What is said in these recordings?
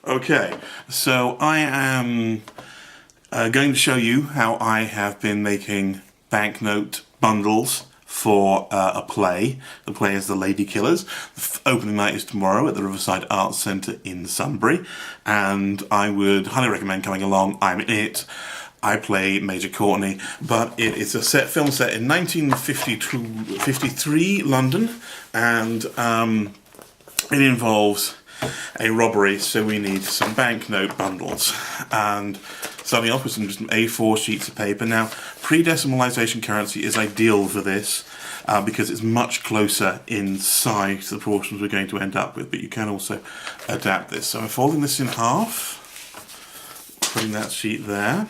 Okay, so I am going to show you how I have been making banknote bundles for a play. The play is The Lady Killers. The opening night is tomorrow at the Riverside Arts Centre in Sunbury, and I would highly recommend coming along. I'm in it. I play Major Courtney, but it is a film set in 1953 London, and it involves a robbery, so we need some banknote bundles. And starting off with some just A4 sheets of paper. Now, pre-decimalisation currency is ideal for this because it's much closer in size to the proportions we're going to end up with, but you can also adapt this. So I'm folding this in half, putting that sheet there,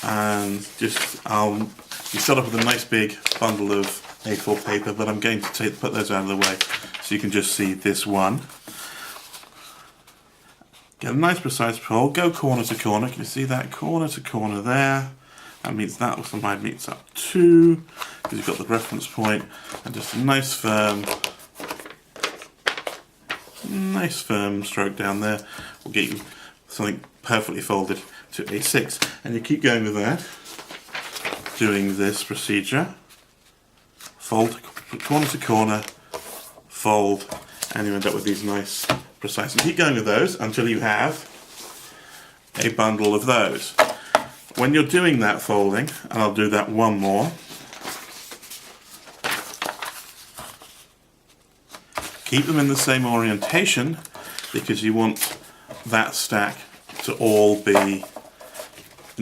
and you start off with a nice big bundle of A4 paper, but I'm going to put those out of the way so you can just see this one. Get a nice precise fold, go corner to corner. Can you see that corner to corner there? That means that side meets up 2, because you've got the reference point, and just a nice firm stroke down there will get you something perfectly folded to A6. And you keep going with that, doing this procedure. Fold corner to corner, fold, and you end up with these nice precise. And keep going with those until you have a bundle of those. When you're doing that folding, and I'll do that one more, keep them in the same orientation because you want that stack to all be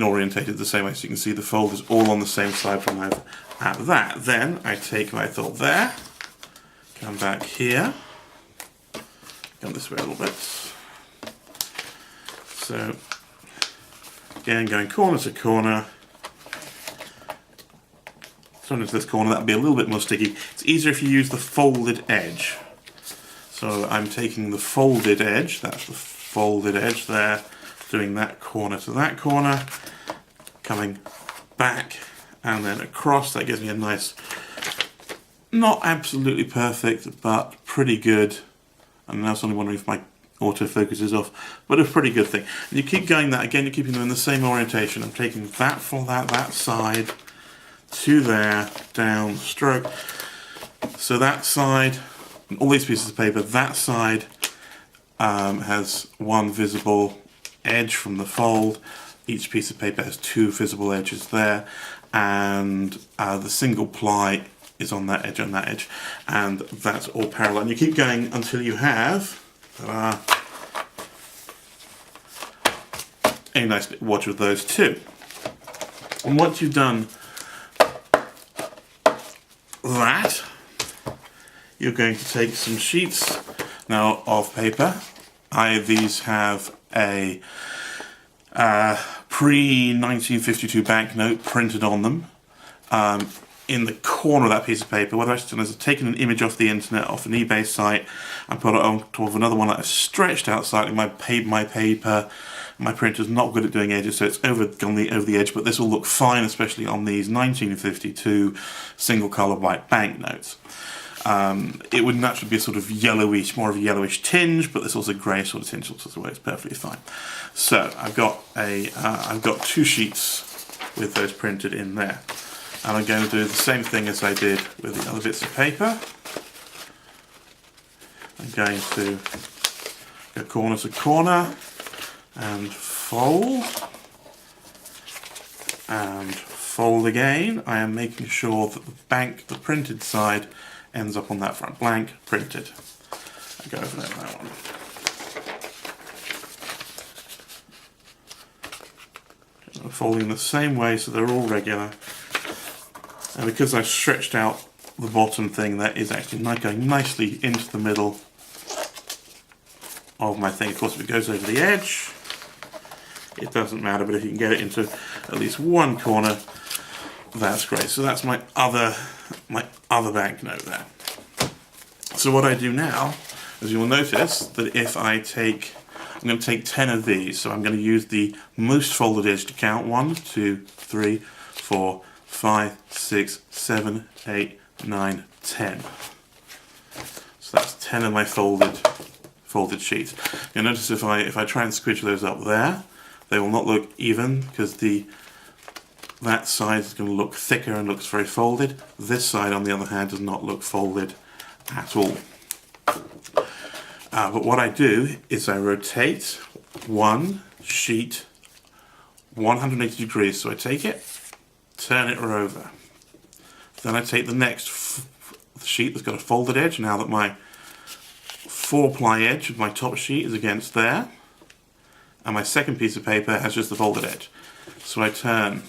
orientated the same way, so you can see the fold is all on the same side from over at that. Then I take my thought there, come back here, come this way a little bit. So again, going corner to corner. Sometimes this corner that'll be a little bit more sticky. It's easier if you use the folded edge. So I'm taking the folded edge, that's the folded edge there, doing that corner to that corner, coming back and then across. That gives me a nice, not absolutely perfect, but pretty good. And now I'm wondering if my autofocus is off, but a pretty good thing. And you keep going that again, you're keeping them in the same orientation. I'm taking that from that side to there, down, stroke. So that side, and all these pieces of paper, that side has one visible edge from the fold. Each piece of paper has 2 visible edges there, and the single ply is on that edge, and that's all parallel. And you keep going until you have a nice bit watch with those 2. And once you've done that, you're going to take some sheets now of paper. These have a pre-1952 banknote printed on them. In the corner of that piece of paper, what I've done is I've taken an image off the internet, off an eBay site, and put it on top of another one that I've stretched out slightly. My printer's not good at doing edges, so it's over the edge, but this will look fine, especially on these 1952 single colour white banknotes. It would naturally be a sort of yellowish, more of a yellowish tinge, but there's also grey sort of tinge, so it works perfectly fine. So I've got 2 sheets with those printed in there. And I'm going to do the same thing as I did with the other bits of paper. I'm going to go corner to corner and fold again. I am making sure that the printed side ends up on that front. Blank, printed. I go over that one. I'm folding the same way so they're all regular. And because I've stretched out the bottom thing, that is actually going nicely into the middle of my thing. Of course, if it goes over the edge, it doesn't matter, but if you can get it into at least one corner, that's great. So that's my other banknote there. So what I do now is you'll notice that if I'm going to take 10 of these, so I'm going to use the most folded edge to count 1, 2, 3, 4, 5, 6, 7, 8, 9, 10. So that's 10 of my folded folded sheets. You'll notice if I try and squidge those up there, they will not look even because that side is going to look thicker and looks very folded. This side, on the other hand, does not look folded at all. But what I do is I rotate one sheet 180 degrees. So I take it, turn it over. Then I take the next sheet that's got a folded edge, now that my 4-ply edge of my top sheet is against there, and my second piece of paper has just the folded edge. So I turn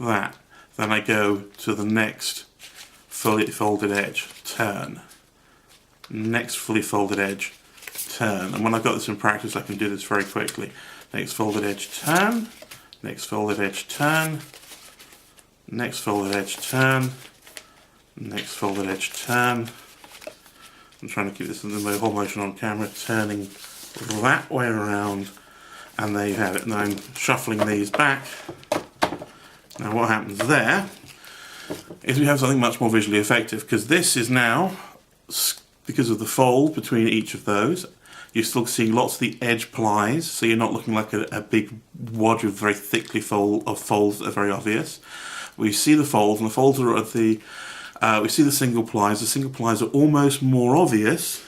that, then I go to the next fully folded edge, turn, next fully folded edge, turn. And when I've got this in practice, I can do this very quickly. Next folded edge, turn, next folded edge, turn, next folded edge, turn, next folded edge, turn. I'm trying to keep this in the whole motion on camera, turning that way around, and there you have it. Now I'm shuffling these back. Now what happens there is we have something much more visually effective, because this is now, because of the fold between each of those, you're still seeing lots of the edge plies, so you're not looking like a big wad of very thickly folds that are very obvious. We see the folds, and the folds are at the, we see the single plies. The single plies are almost more obvious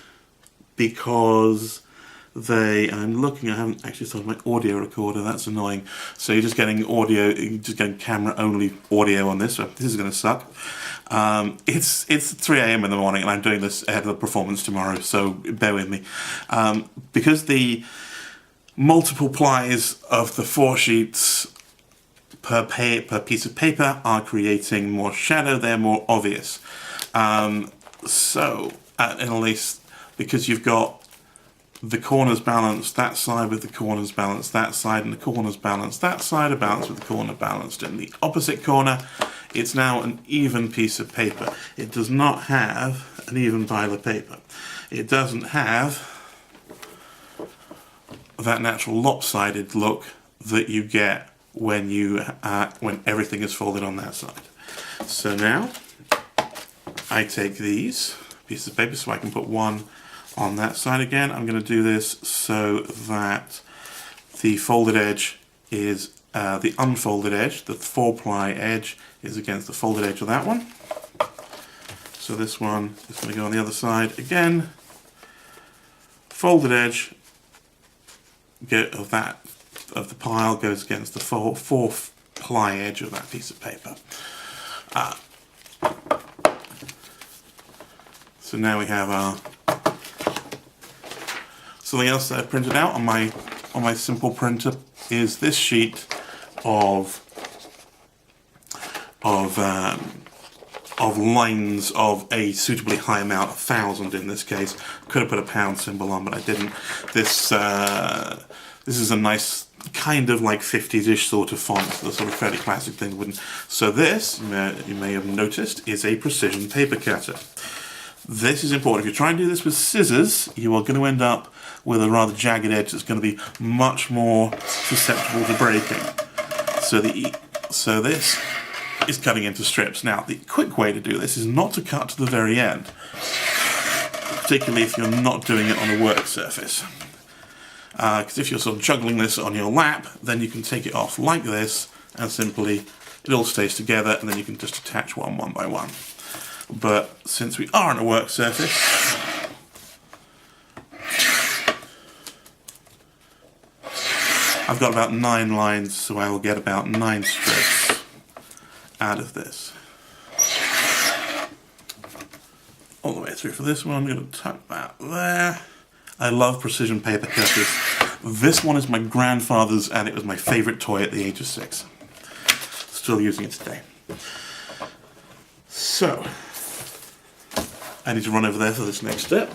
because they, I'm looking, I haven't actually started my audio recorder, that's annoying. So you're just getting audio, you're just getting camera only audio on this, so this is going to suck. It's 3 AM in the morning and I'm doing this ahead of the performance tomorrow, so bear with me. Because the multiple plies of the 4 sheets per piece of paper are creating more shadow, they're more obvious. And at least because you've got the corners balanced, that side with the corners balanced, that side and the corners balanced, that side are balanced with the corner balanced. In the opposite corner, it's now an even piece of paper. It does not have an even pile of paper. It doesn't have that natural lopsided look that you get when when everything is folded on that side. So now I take these pieces of paper, so I can put one on that side again. I'm going to do this so that the folded edge is the unfolded edge, the 4-ply edge is against the folded edge of that one. So this one is going to go on the other side again. Folded edge of the pile goes against the 4-ply edge of that piece of paper. So now we have our something else that I printed out on my simple printer is this sheet of lines of a suitably high amount, 1,000 in this case. Could have put a pound symbol on, but I didn't. This is a nice kind of like 50s-ish sort of font, the sort of fairly classic thing. Wouldn't. So this, you may have noticed, is a precision paper cutter. This is important. If you try and do this with scissors, you are going to end up with a rather jagged edge that's going to be much more susceptible to breaking. So this is cutting into strips. Now, the quick way to do this is not to cut to the very end, particularly if you're not doing it on a work surface. Because if you're sort of juggling this on your lap, then you can take it off like this, and simply it all stays together, and then you can just attach one by one. But since we are on a work surface, I've got about 9 lines, so I will get about 9 strips out of this. All the way through for this one. I'm going to tuck that there. I love precision paper cutters. This one is my grandfather's and it was my favourite toy at the age of 6. Still using it today. So, I need to run over there for this next step.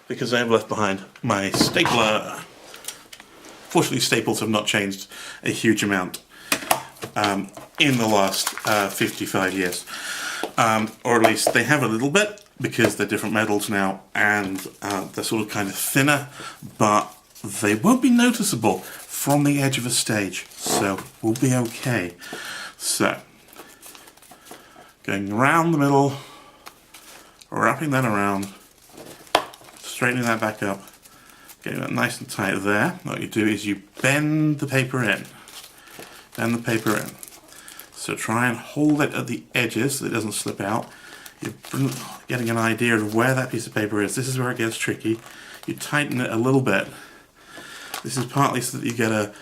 Because I have left behind my stapler. Fortunately, staples have not changed a huge amount in the last 55 years. Or at least they have a little bit, because they're different metals now, and they're sort of kind of thinner, but they won't be noticeable from the edge of a stage, so we'll be okay. So, going around the middle, wrapping that around, straightening that back up, getting that nice and tight there. What you do is you bend the paper in. Bend the paper in. So try and hold it at the edges so it doesn't slip out. You're getting an idea of where that piece of paper is. This is where it gets tricky. You tighten it a little bit. This is partly so that you get a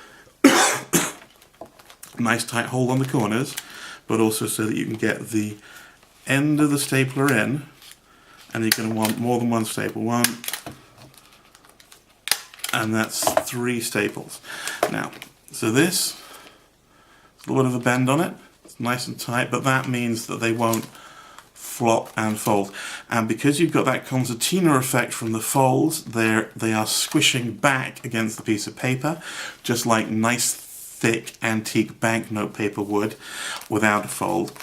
nice tight hold on the corners, but also so that you can get the end of the stapler in, and you're going to want more than one staple. One, and that's 3 staples. Now, so this, a little bit of a bend on it. It's nice and tight, but that means that they won't flop and fold. And because you've got that concertina effect from the folds, they are squishing back against the piece of paper, just like nice, thick, antique banknote paper would without a fold,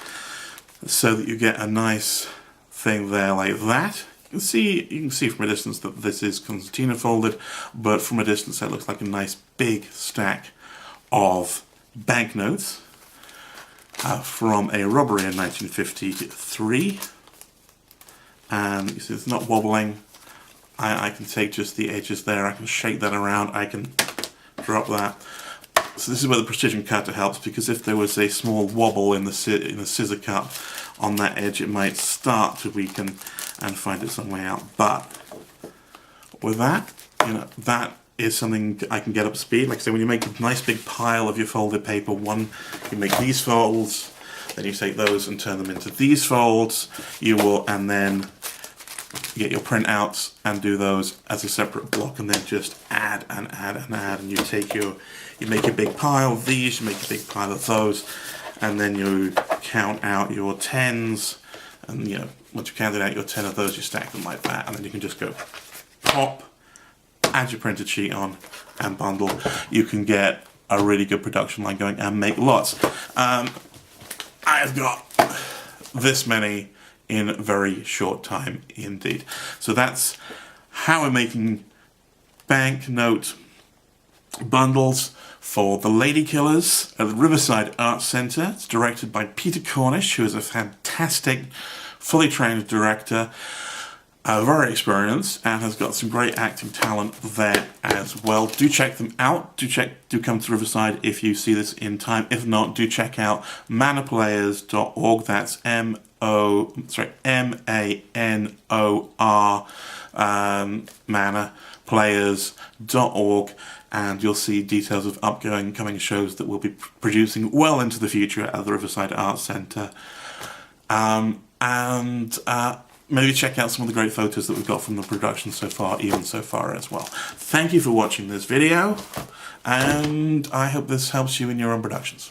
so that you get a nice thing there like that. You can see from a distance that this is concertina folded, but from a distance it looks like a nice big stack of banknotes from a robbery in 1953. And you see it's not wobbling. I can take just the edges there, I can shake that around, I can drop that. So this is where the precision cutter helps, because if there was a small wobble in the scissor cut on that edge, it might start to weaken and find its own way out. But with that, that is something I can get up to speed. Like I say, when you make a nice big pile of your folded paper, you make these folds, then you take those and turn them into these folds. And then you get your printouts and do those as a separate block, and then just add and add and add, and you make a big pile of these, you make a big pile of those, and then you count out your 10s, and once you've counted out your 10 of those, you stack them like that, and then you can just go pop, add your printed sheet on, and bundle. You can get a really good production line going and make lots. I've got this many in a very short time indeed. So that's how we're making banknote bundles for the Lady Killers at the Riverside Arts Centre. It's directed by Peter Cornish, who is a fantastic, fully trained director, very experienced, and has got some great acting talent there as well. Do check them out. Do come to Riverside if you see this in time. If not, do check out manorplayers.org. That's M-A-N-O-R, manorplayers.org, and you'll see details of upcoming shows that we'll be producing well into the future at the Riverside Arts Centre. Maybe check out some of the great photos that we've got from the production so far as well. Thank you for watching this video, and I hope this helps you in your own productions.